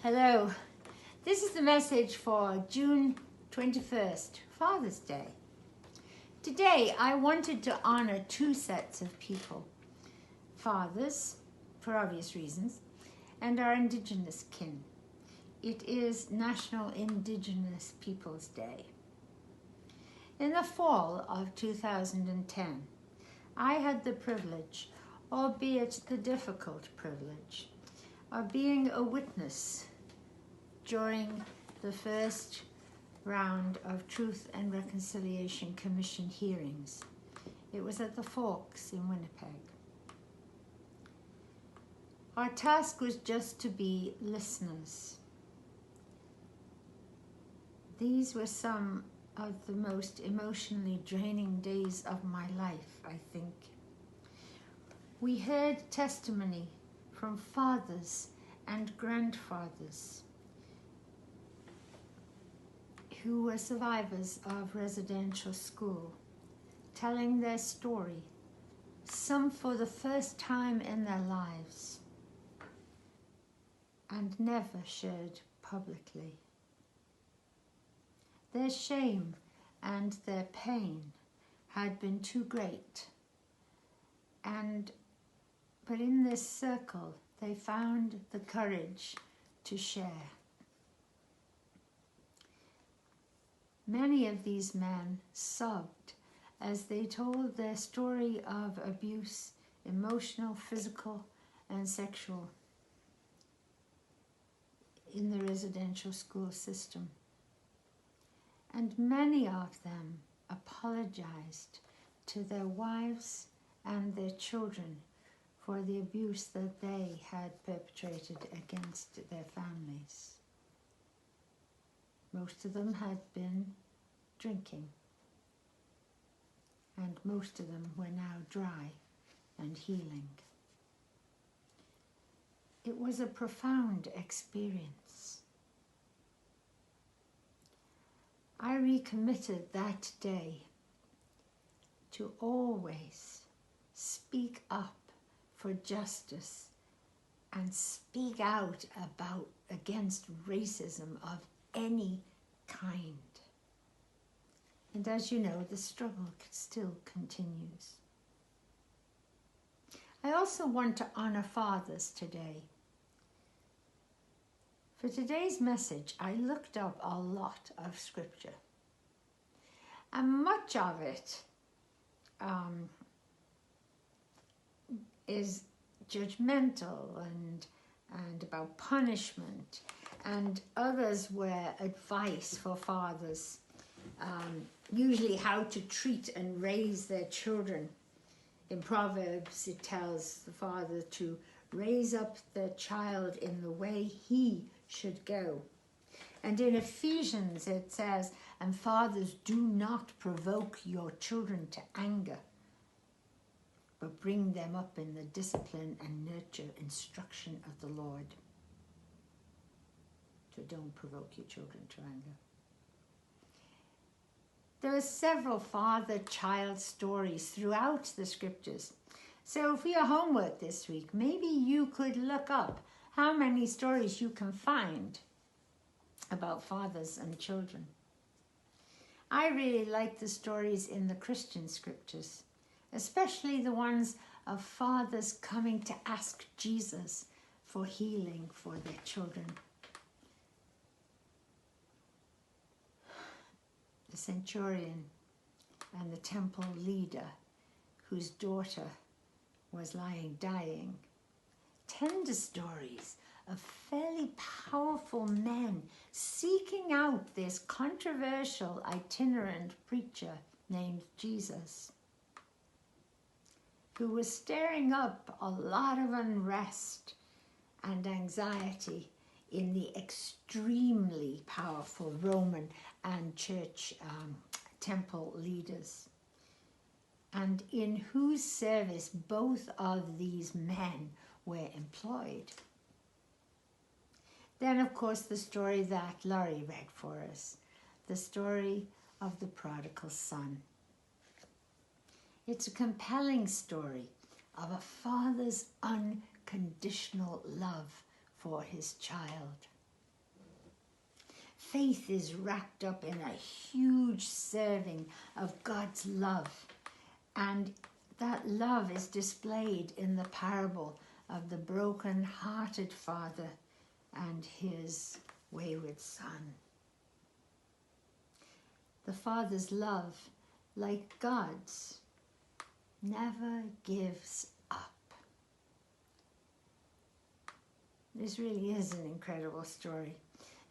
Hello, this is the message for June 21st, Father's Day. Today I wanted to honor two sets of people, fathers, for obvious reasons, and our Indigenous kin. It is National Indigenous Peoples Day. In the fall of 2010, I had the privilege, albeit the difficult privilege, of being a witness during the first round of Truth and Reconciliation Commission hearings. It was at the Forks in Winnipeg. Our task was just to be listeners. These were some of the most emotionally draining days of my life, I think. We heard testimony from fathers and grandfathers who were survivors of residential school, telling their story, some for the first time in their lives, and never shared publicly. Their shame and their pain had been too great, but in this circle they found the courage to share. Many of these men sobbed as they told their story of abuse, emotional, physical, and sexual, in the residential school system. And many of them apologized to their wives and their children for the abuse that they had perpetrated against their families. Most of them had been drinking, and most of them were now dry and healing. It was a profound experience. I recommitted that day to always speak up for justice and speak out against racism of any kind. And as you know, the struggle still continues. I also want to honor fathers today. For today's message, I looked up a lot of scripture. And much of it is judgmental and about punishment, and others were advice for fathers, usually how to treat and raise their children. In Proverbs, it tells the father to raise up the child in the way he should go. And in Ephesians, it says, "And fathers, do not provoke your children to anger, but bring them up in the discipline and nurture instruction of the Lord." So don't provoke your children to anger. There are several father-child stories throughout the scriptures. So for your homework this week, maybe you could look up how many stories you can find about fathers and children. I really like the stories in the Christian scriptures, especially the ones of fathers coming to ask Jesus for healing for their children. The centurion and the temple leader whose daughter was lying dying. Tender stories of fairly powerful men seeking out this controversial itinerant preacher named Jesus, who was stirring up a lot of unrest and anxiety in the extremely powerful Roman and church temple leaders, and in whose service both of these men were employed. Then, of course, the story that Laurie read for us, the story of the prodigal son. It's a compelling story of a father's unconditional love for his child. Faith is wrapped up in a huge serving of God's love. And that love is displayed in the parable of the broken-hearted father and his wayward son. The Father's love, like God's, never gives up. This really is an incredible story,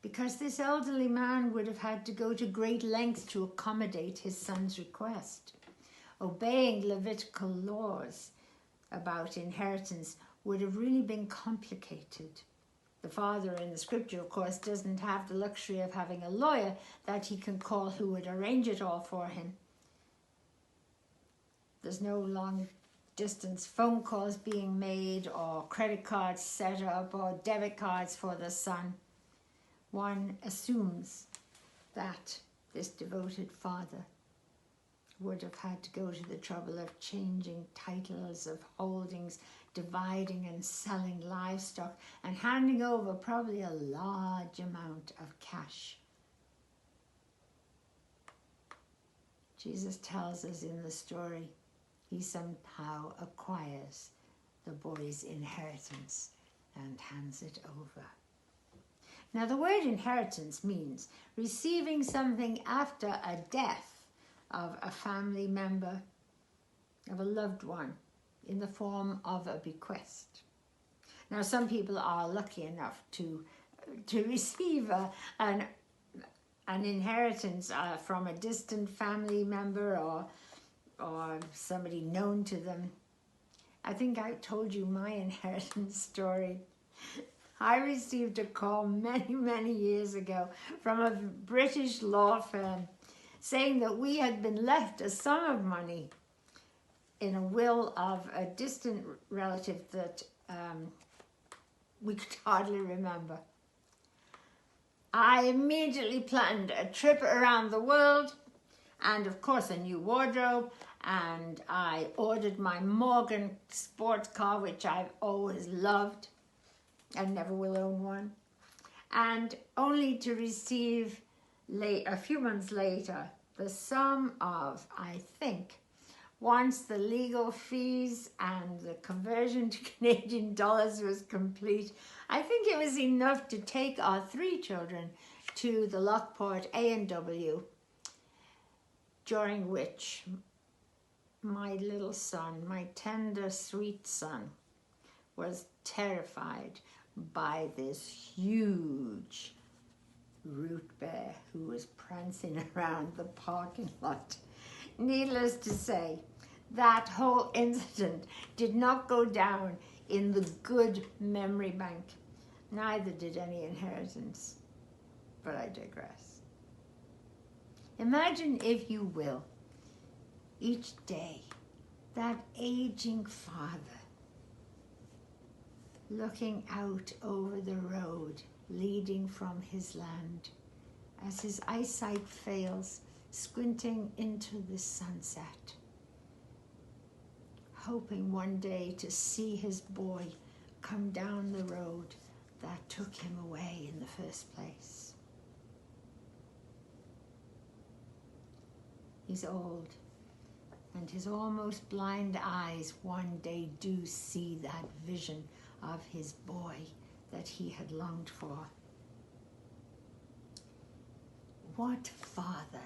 because this elderly man would have had to go to great lengths to accommodate his son's request. Obeying Levitical laws about inheritance would have really been complicated. The father in the scripture, of course, doesn't have the luxury of having a lawyer that he can call who would arrange it all for him. There's no long distance phone calls being made or credit cards set up or debit cards for the son. One assumes that this devoted father would have had to go to the trouble of changing titles of holdings, dividing and selling livestock, and handing over probably a large amount of cash. Jesus tells us in the story, he somehow acquires the boy's inheritance and hands it over. Now, the word inheritance means receiving something after a death of a family member, of a loved one, in the form of a bequest. Now, some people are lucky enough to receive an inheritance from a distant family member or somebody known to them. I think I told you my inheritance story. I received a call many, many years ago from a British law firm saying that we had been left a sum of money in a will of a distant relative that we could hardly remember. I immediately planned a trip around the world and, of course, a new wardrobe, and I ordered my Morgan sports car, which I've always loved and never will own one, and only to receive a few months later the sum of, I think, once the legal fees and the conversion to Canadian dollars was complete, I think it was enough to take our 3 children to the Lockport A&W, during which my little son, my tender, sweet son, was terrified by this huge root bear who was prancing around the parking lot. Needless to say, that whole incident did not go down in the good memory bank. Neither did any inheritance. But I digress. Imagine, if you will, each day that aging father looking out over the road leading from his land as his eyesight fails, squinting into the sunset, hoping one day to see his boy come down the road that took him away in the first place. He's old, and his almost blind eyes one day do see that vision of his boy that he had longed for. What father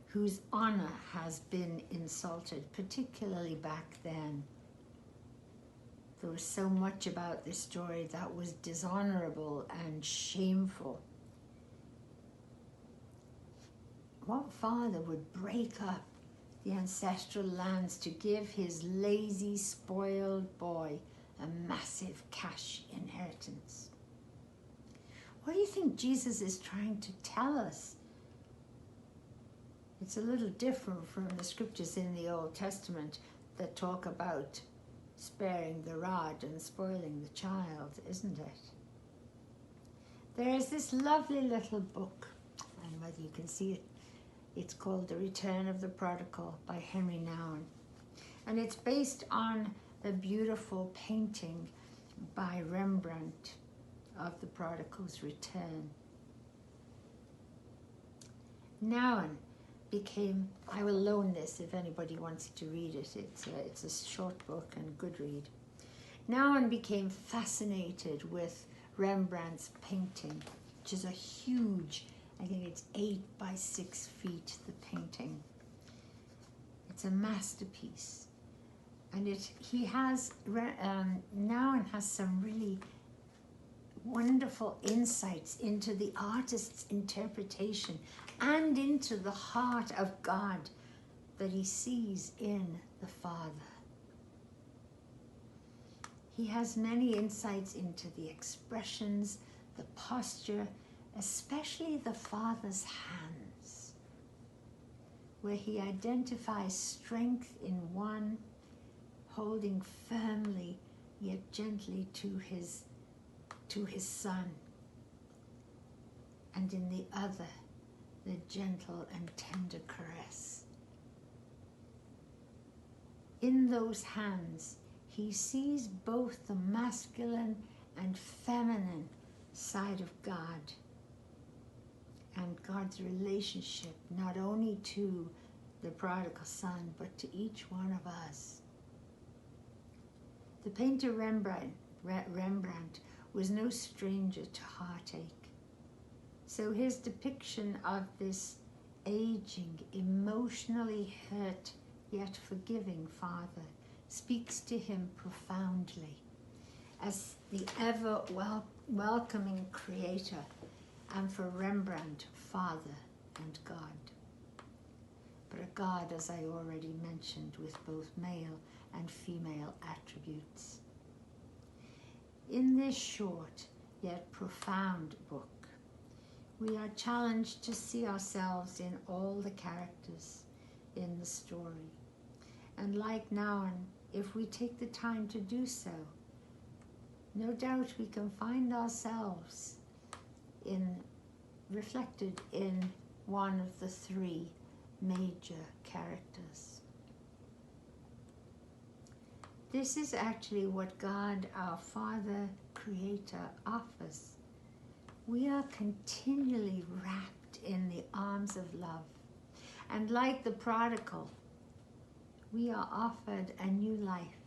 whose honor has been insulted, particularly back then? There was so much about this story that was dishonorable and shameful. What father would break up the ancestral lands to give his lazy, spoiled boy a massive cash inheritance? What do you think Jesus is trying to tell us? It's a little different from the scriptures in the Old Testament that talk about sparing the rod and spoiling the child, isn't it? There is this lovely little book, and whether you can see it, it's called The Return of the Prodigal by Henry Nouwen. And it's based on the beautiful painting by Rembrandt of the prodigal's return. Nouwen became, I will loan this if anybody wants to read it. It's a short book and good read. Nouwen became fascinated with Rembrandt's painting, which is a huge, I think it's 8 by 6 feet, the painting. It's a masterpiece. And Nouwen has some really wonderful insights into the artist's interpretation and into the heart of God that he sees in the Father. He has many insights into the expressions, the posture, especially the Father's hands, where he identifies strength in one, holding firmly yet gently to his Son, and in the other, the gentle and tender caress. In those hands, he sees both the masculine and feminine side of God and God's relationship, not only to the prodigal son, but to each one of us. The painter Rembrandt was no stranger to heartache. So his depiction of this aging, emotionally hurt yet forgiving father speaks to him profoundly as the ever welcoming creator, and for Rembrandt, Father and God. But a God, as I already mentioned, with both male and female attributes. In this short yet profound book, we are challenged to see ourselves in all the characters in the story. And like Nouwen, if we take the time to do so, no doubt we can find ourselves reflected in one of the 3 major characters. This is actually what God, our Father, Creator, offers. We are continually wrapped in the arms of love. And like the prodigal, we are offered a new life,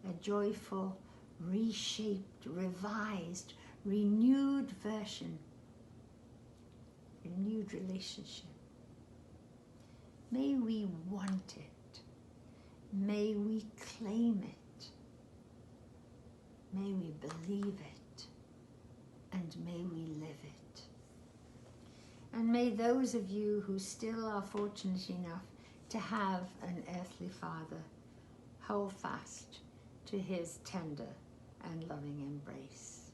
a joyful, reshaped, revised, renewed version, renewed relationship. May we want it. May we claim it. May we believe it. And may we live it. And may those of you who still are fortunate enough to have an earthly father hold fast to his tender and loving embrace.